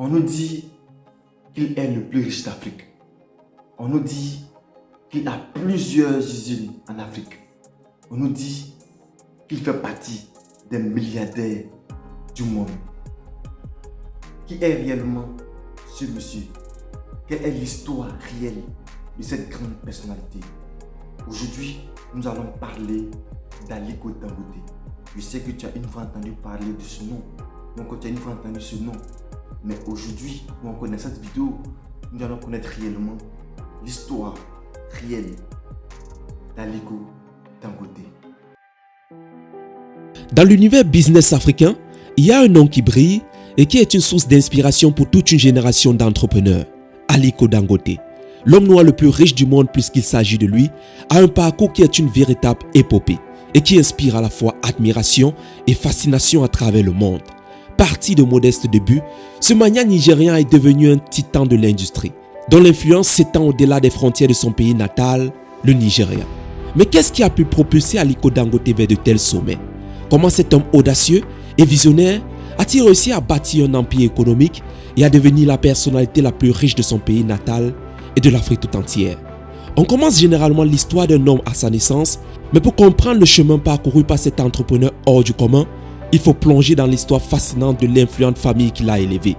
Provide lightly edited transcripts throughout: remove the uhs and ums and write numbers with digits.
On nous dit qu'il est le plus riche d'Afrique. On nous dit qu'il a plusieurs usines en Afrique. On nous dit qu'il fait partie des milliardaires du monde. Qui est réellement ce monsieur? Quelle est l'histoire réelle de cette grande personnalité? Aujourd'hui, nous allons parler d'Aliko Dangote. Je sais que tu as une fois entendu parler de ce nom. Donc tu as une fois entendu ce nom. Mais aujourd'hui, en connaissant cette vidéo, nous allons connaître réellement l'histoire réelle d'Aliko Dangote. Dans l'univers business africain, il y a un nom qui brille et qui est une source d'inspiration pour toute une génération d'entrepreneurs. Aliko Dangote, l'homme noir le plus riche du monde puisqu'il s'agit de lui, a un parcours qui est une véritable épopée et qui inspire à la fois admiration et fascination à travers le monde. Parti de modestes débuts, ce magnat nigérien est devenu un titan de l'industrie, dont l'influence s'étend au-delà des frontières de son pays natal, le Nigeria. Mais qu'est-ce qui a pu propulser Aliko Dangote vers de tels sommets? Comment cet homme audacieux et visionnaire a-t-il réussi à bâtir un empire économique et à devenir la personnalité la plus riche de son pays natal et de l'Afrique tout entière? On commence généralement l'histoire d'un homme à sa naissance, mais pour comprendre le chemin parcouru par cet entrepreneur hors du commun, il faut plonger dans l'histoire fascinante de l'influente famille qui l'a élevé.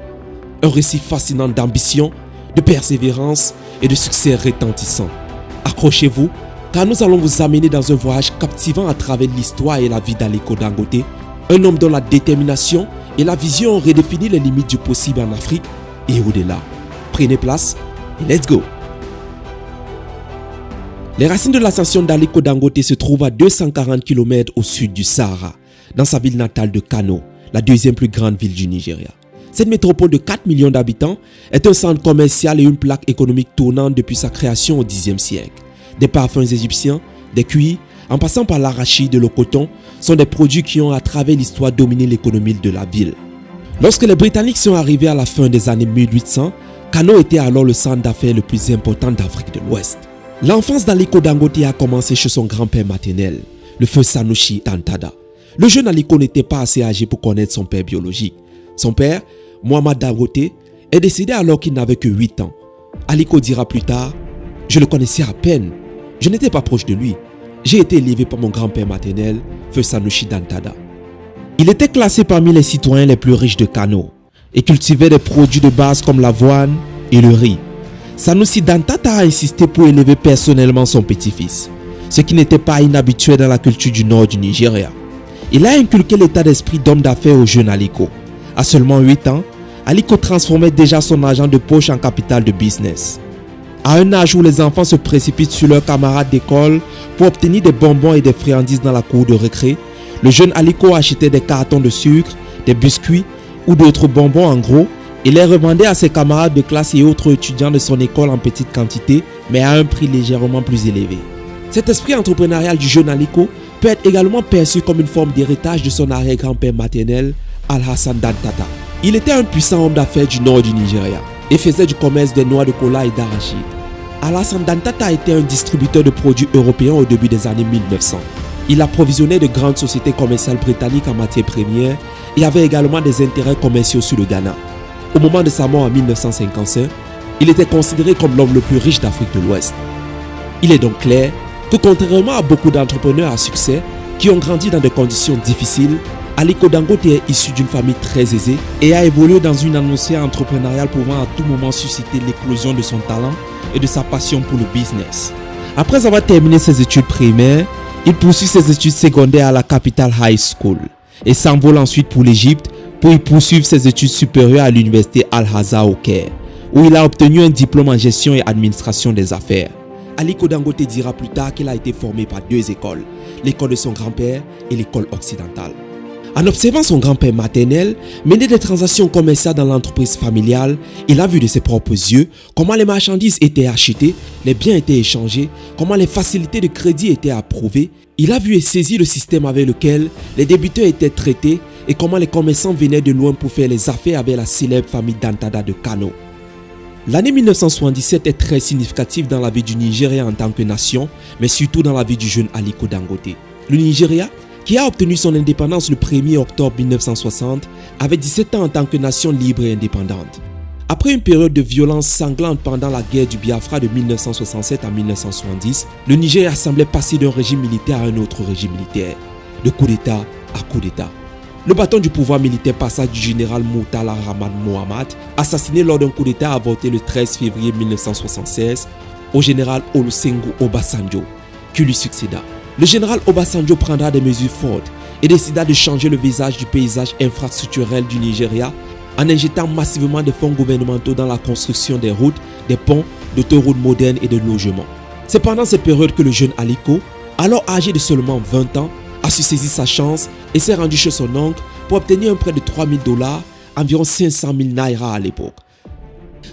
Un récit fascinant d'ambition, de persévérance et de succès retentissant. Accrochez-vous, car nous allons vous amener dans un voyage captivant à travers l'histoire et la vie d'Aliko Dangote, un homme dont la détermination et la vision ont redéfini les limites du possible en Afrique et au-delà. Prenez place et let's go! Les racines de l'ascension d'Aliko Dangote se trouvent à 240 km au sud du Sahara, dans sa ville natale de Kano, la deuxième plus grande ville du Nigeria. Cette métropole de 4 millions d'habitants est un centre commercial et une plaque économique tournante depuis sa création au Xe siècle. Des parfums égyptiens, des cuirs, en passant par l'arachide et le coton, sont des produits qui ont à travers l'histoire dominé l'économie de la ville. Lorsque les Britanniques sont arrivés à la fin des années 1800, Kano était alors le centre d'affaires le plus important d'Afrique de l'Ouest. L'enfance d'Aliko Dangote a commencé chez son grand-père maternel, le feu Sanusi Dantada. Le jeune Aliko n'était pas assez âgé pour connaître son père biologique. Son père, Mohamed Dangote, est décédé alors qu'il n'avait que 8 ans. Aliko dira plus tard: « Je le connaissais à peine. Je n'étais pas proche de lui. J'ai été élevé par mon grand-père maternel, feu Sanusi Dantada. » Il était classé parmi les citoyens les plus riches de Kano et cultivait des produits de base comme l'avoine et le riz. Sanusi Dantada a insisté pour élever personnellement son petit-fils, ce qui n'était pas inhabituel dans la culture du nord du Nigeria. Il a inculqué l'état d'esprit d'homme d'affaires au jeune Aliko. À seulement 8 ans, Aliko transformait déjà son argent de poche en capital de business. À un âge où les enfants se précipitent sur leurs camarades d'école pour obtenir des bonbons et des friandises dans la cour de récré, le jeune Aliko achetait des cartons de sucre, des biscuits ou d'autres bonbons en gros et les revendait à ses camarades de classe et autres étudiants de son école en petite quantité, mais à un prix légèrement plus élevé. Cet esprit entrepreneurial du jeune Aliko peut être également perçu comme une forme d'héritage de son arrière-grand-père maternel, Al-Hassan Dantada. Il était un puissant homme d'affaires du nord du Nigeria et faisait du commerce des noix de cola et d'arachide. Al-Hassan Dantada était un distributeur de produits européens au début des années 1900. Il approvisionnait de grandes sociétés commerciales britanniques en matières premières et avait également des intérêts commerciaux sur le Ghana. Au moment de sa mort en 1955, il était considéré comme l'homme le plus riche d'Afrique de l'Ouest. Il est donc clair que contrairement à beaucoup d'entrepreneurs à succès qui ont grandi dans des conditions difficiles, Aliko Dangote est issu d'une famille très aisée et a évolué dans une atmosphère entrepreneuriale pouvant à tout moment susciter l'éclosion de son talent et de sa passion pour le business. Après avoir terminé ses études primaires, il poursuit ses études secondaires à la Capital High School et s'envole ensuite pour l'Égypte pour y poursuivre ses études supérieures à l'université Al-Azhar au Caire, où il a obtenu un diplôme en gestion et administration des affaires. Aliko Dangote dira plus tard qu'il a été formé par 2 écoles, l'école de son grand-père et l'école occidentale. En observant son grand-père maternel mener des transactions commerciales dans l'entreprise familiale, il a vu de ses propres yeux comment les marchandises étaient achetées, les biens étaient échangés, comment les facilités de crédit étaient approuvées. Il a vu et saisi le système avec lequel les débiteurs étaient traités et comment les commerçants venaient de loin pour faire les affaires avec la célèbre famille Dantada de Kano. L'année 1977 est très significative dans la vie du Nigeria en tant que nation, mais surtout dans la vie du jeune Aliko Dangote. Le Nigeria, qui a obtenu son indépendance le 1er octobre 1960, avait 17 ans en tant que nation libre et indépendante. Après une période de violence sanglante pendant la guerre du Biafra de 1967 à 1970, le Nigeria semblait passer d'un régime militaire à un autre régime militaire, de coup d'État à coup d'État. Le bâton du pouvoir militaire passa du général Murtala Rahman Mohammad, assassiné lors d'un coup d'État avorté le 13 février 1976, au général Olusegun Obasanjo, qui lui succéda. Le général Obasanjo prendra des mesures fortes et décida de changer le visage du paysage infrastructurel du Nigeria en injectant massivement des fonds gouvernementaux dans la construction des routes, des ponts, d'autoroutes modernes et de logements. C'est pendant cette période que le jeune Aliko, alors âgé de seulement 20 ans, a su saisir sa chance et s'est rendu chez son oncle pour obtenir un prêt de $3 000, environ 500 000 naira à l'époque.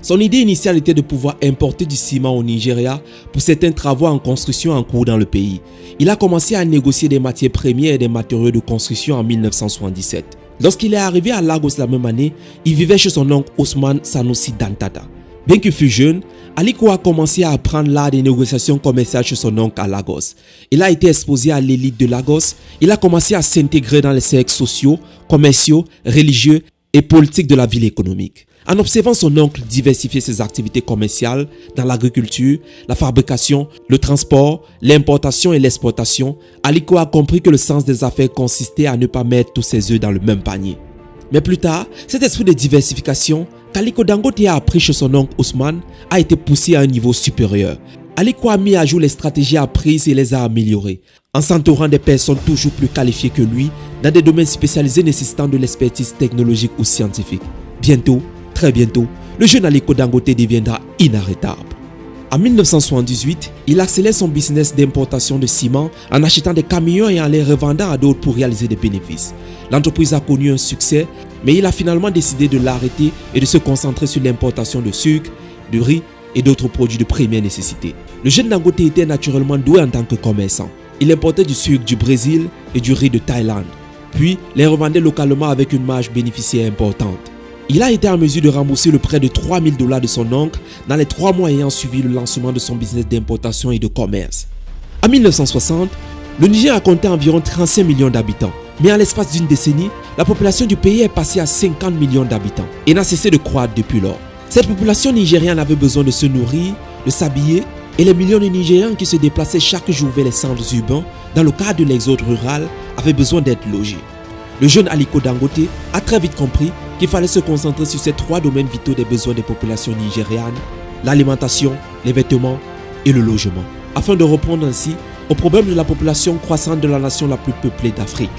Son idée initiale était de pouvoir importer du ciment au Nigeria pour certains travaux en construction en cours dans le pays. Il a commencé à négocier des matières premières et des matériaux de construction en 1977. Lorsqu'il est arrivé à Lagos la même année, il vivait chez son oncle Ousmane Sanusi Dantata. Bien qu'il fût jeune, Aliko a commencé à apprendre l'art des négociations commerciales chez son oncle à Lagos. Il a été exposé à l'élite de Lagos. Il a commencé à s'intégrer dans les cercles sociaux, commerciaux, religieux et politiques de la ville économique. En observant son oncle diversifier ses activités commerciales dans l'agriculture, la fabrication, le transport, l'importation et l'exportation, Aliko a compris que le sens des affaires consistait à ne pas mettre tous ses œufs dans le même panier. Mais plus tard, cet esprit de diversification qu'Aliko Dangote a appris chez son oncle Ousmane a été poussé à un niveau supérieur. Aliko a mis à jour les stratégies apprises et les a améliorées, en s'entourant des personnes toujours plus qualifiées que lui dans des domaines spécialisés nécessitant de l'expertise technologique ou scientifique. Bientôt, très bientôt, le jeune Aliko Dangote deviendra inarrêtable. En 1978, il accélère son business d'importation de ciment en achetant des camions et en les revendant à d'autres pour réaliser des bénéfices. L'entreprise a connu un succès, mais il a finalement décidé de l'arrêter et de se concentrer sur l'importation de sucre, de riz et d'autres produits de première nécessité. Le jeune Dangote était naturellement doué en tant que commerçant. Il importait du sucre du Brésil et du riz de Thaïlande, puis les revendait localement avec une marge bénéficiaire importante. Il a été en mesure de rembourser le prêt de $3 000 de son oncle dans les 3 mois ayant suivi le lancement de son business d'importation et de commerce. En 1960, le Niger a compté environ 35 millions d'habitants. Mais en l'espace d'une décennie, la population du pays est passée à 50 millions d'habitants et n'a cessé de croître depuis lors. Cette population nigériane avait besoin de se nourrir, de s'habiller et les millions de Nigérians qui se déplaçaient chaque jour vers les centres urbains dans le cadre de l'exode rural avaient besoin d'être logés. Le jeune Aliko Dangote a très vite compris qu'il fallait se concentrer sur ces 3 domaines vitaux des besoins des populations nigérianes, l'alimentation, les vêtements et le logement, afin de répondre ainsi au problème de la population croissante de la nation la plus peuplée d'Afrique.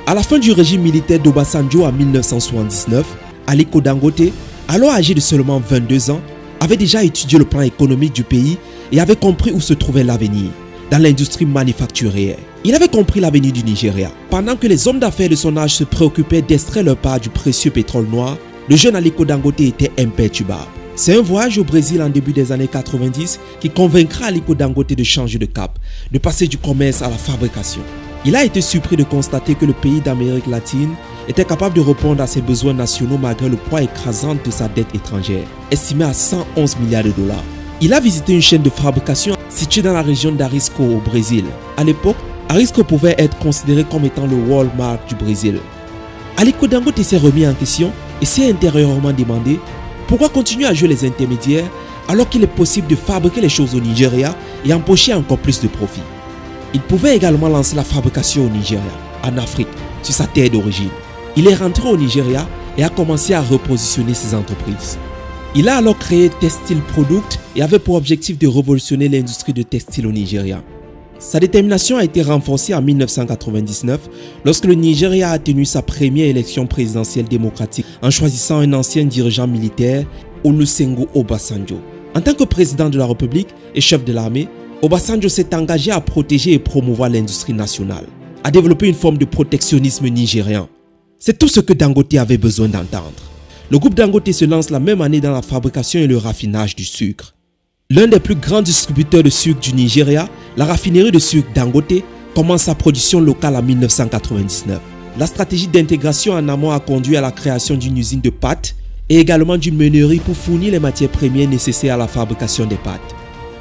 À la fin du régime militaire d'Obasanjo en 1979, Aliko Dangote, alors âgé de seulement 22 ans, avait déjà étudié le plan économique du pays et avait compris où se trouvait l'avenir, dans l'industrie manufacturière. Il avait compris l'avenir du Nigeria. Pendant que les hommes d'affaires de son âge se préoccupaient d'extraire leur part du précieux pétrole noir, le jeune Aliko Dangote était imperturbable. C'est un voyage au Brésil en début des années 90 qui convaincra Aliko Dangote de changer de cap, de passer du commerce à la fabrication. Il a été surpris de constater que le pays d'Amérique latine était capable de répondre à ses besoins nationaux malgré le poids écrasant de sa dette étrangère, estimée à $111 milliards. Il a visité une chaîne de fabrication située dans la région d'Arisco au Brésil. À l'époque, Arisco pouvait être considéré comme étant le Walmart du Brésil. Aliko Dangote s'est remis en question et s'est intérieurement demandé pourquoi continuer à jouer les intermédiaires alors qu'il est possible de fabriquer les choses au Nigeria et empocher encore plus de profit. Il pouvait également lancer la fabrication au Nigeria, en Afrique, sur sa terre d'origine. Il est rentré au Nigeria et a commencé à repositionner ses entreprises. Il a alors créé Textile Product et avait pour objectif de révolutionner l'industrie de textile au Nigeria. Sa détermination a été renforcée en 1999 lorsque le Nigeria a tenu sa première élection présidentielle démocratique en choisissant un ancien dirigeant militaire, Olusegun Obasanjo. En tant que président de la République et chef de l'armée, Obasanjo s'est engagé à protéger et promouvoir l'industrie nationale, à développer une forme de protectionnisme nigérian. C'est tout ce que Dangote avait besoin d'entendre. Le groupe Dangote se lance la même année dans la fabrication et le raffinage du sucre. L'un des plus grands distributeurs de sucre du Nigeria, la raffinerie de sucre Dangote, commence sa production locale en 1999. La stratégie d'intégration en amont a conduit à la création d'une usine de pâtes et également d'une meunerie pour fournir les matières premières nécessaires à la fabrication des pâtes.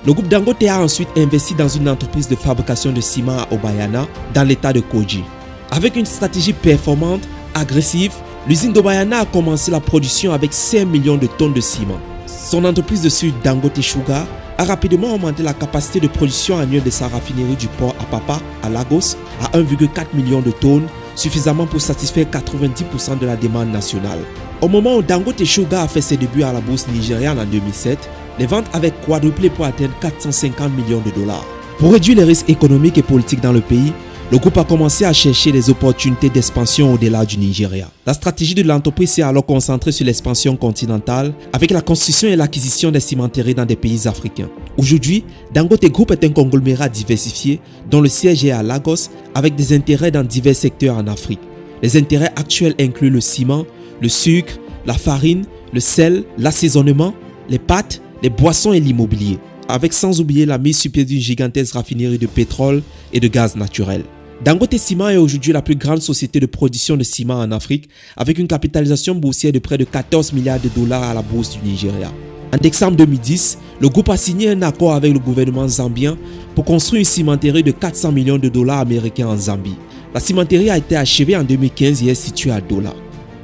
Le groupe Dangote a ensuite investi dans une entreprise de fabrication de ciment à Obayana, dans l'état de Kogi. Avec une stratégie performante, agressive, L'usine d'Obayana a commencé la production avec 5 millions de tonnes de ciment. Son entreprise de sucre Dangote Sugar a rapidement augmenté la capacité de production annuelle de sa raffinerie du port Apapa à Lagos à 1,4 million de tonnes, suffisamment pour satisfaire 90% de la demande nationale. Au moment où Dangote Sugar a fait ses débuts à la bourse nigériane en 2007, les ventes avaient quadruplé pour atteindre 450 millions de dollars. Pour réduire les risques économiques et politiques dans le pays, le groupe a commencé à chercher des opportunités d'expansion au-delà du Nigeria. La stratégie de l'entreprise s'est alors concentrée sur l'expansion continentale avec la construction et l'acquisition des cimenteries dans des pays africains. Aujourd'hui, Dangote Group est un conglomérat diversifié dont le siège est à Lagos avec des intérêts dans divers secteurs en Afrique. Les intérêts actuels incluent le ciment, le sucre, la farine, le sel, l'assaisonnement, les pâtes, les boissons et l'immobilier, avec sans oublier la mise sur pied d'une gigantesque raffinerie de pétrole et de gaz naturel. Dangote Ciment est aujourd'hui la plus grande société de production de ciment en Afrique avec une capitalisation boursière de près de 14 milliards de dollars à la bourse du Nigeria. En décembre 2010, le groupe a signé un accord avec le gouvernement zambien pour construire une cimenterie de 400 millions de dollars américains en Zambie. La cimenterie a été achevée en 2015 et est située à Douala.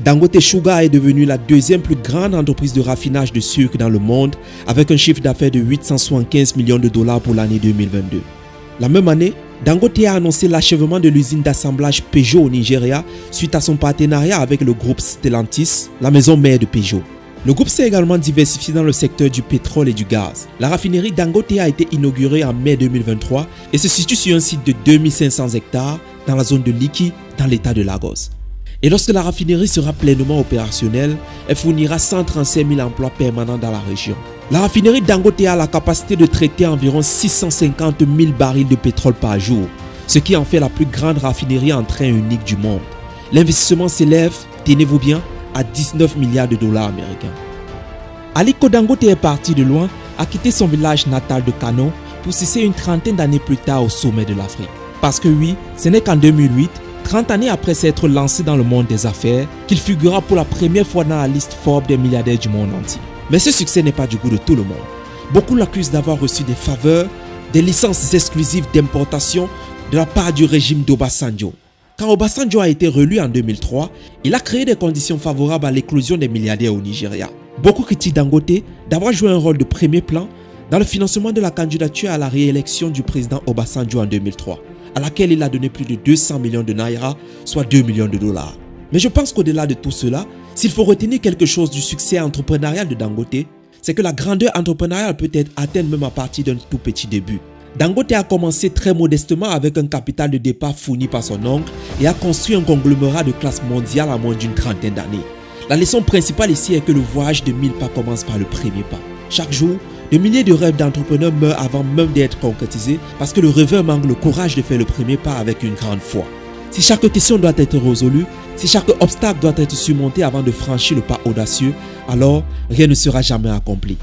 Dangote Sugar est devenue la deuxième plus grande entreprise de raffinage de sucre dans le monde avec un chiffre d'affaires de 875 millions de dollars pour l'année 2022. La même année, Dangote a annoncé l'achèvement de l'usine d'assemblage Peugeot au Nigeria suite à son partenariat avec le groupe Stellantis, la maison mère de Peugeot. Le groupe s'est également diversifié dans le secteur du pétrole et du gaz. La raffinerie Dangote a été inaugurée en mai 2023 et se situe sur un site de 2500 hectares dans la zone de Lekki, dans l'état de Lagos. Et lorsque la raffinerie sera pleinement opérationnelle, elle fournira 135 000 emplois permanents dans la région. La raffinerie Dangote a la capacité de traiter environ 650 000 barils de pétrole par jour, ce qui en fait la plus grande raffinerie en train unique du monde. L'investissement s'élève, tenez-vous bien, à 19 milliards de dollars américains. Aliko Dangote est parti de loin, a quitté son village natal de Kano pour cesser une trentaine d'années plus tard au sommet de l'Afrique. Parce que oui, ce n'est qu'en 2008, 30 années après s'être lancé dans le monde des affaires, qu'il figurera pour la première fois dans la liste Forbes des milliardaires du monde entier. Mais ce succès n'est pas du goût de tout le monde. Beaucoup l'accusent d'avoir reçu des faveurs, des licences exclusives d'importation de la part du régime d'Obasanjo. Quand Obasanjo a été réélu en 2003, il a créé des conditions favorables à l'éclosion des milliardaires au Nigeria. Beaucoup critiquent Dangote d'avoir joué un rôle de premier plan dans le financement de la candidature à la réélection du président Obasanjo en 2003, à laquelle il a donné plus de 200 millions de naira, soit 2 millions de dollars. Mais je pense qu'au-delà de tout cela, s'il faut retenir quelque chose du succès entrepreneurial de Dangote, c'est que la grandeur entrepreneuriale peut être atteinte même à partir d'un tout petit début. Dangote a commencé très modestement avec un capital de départ fourni par son oncle et a construit un conglomérat de classe mondiale en moins d'une trentaine d'années. La leçon principale ici est que le voyage de 1000 pas commence par le premier pas. Chaque jour, des milliers de rêves d'entrepreneurs meurent avant même d'être concrétisés parce que le rêveur manque le courage de faire le premier pas avec une grande foi. Si chaque question doit être résolue, si chaque obstacle doit être surmonté avant de franchir le pas audacieux, alors rien ne sera jamais accompli.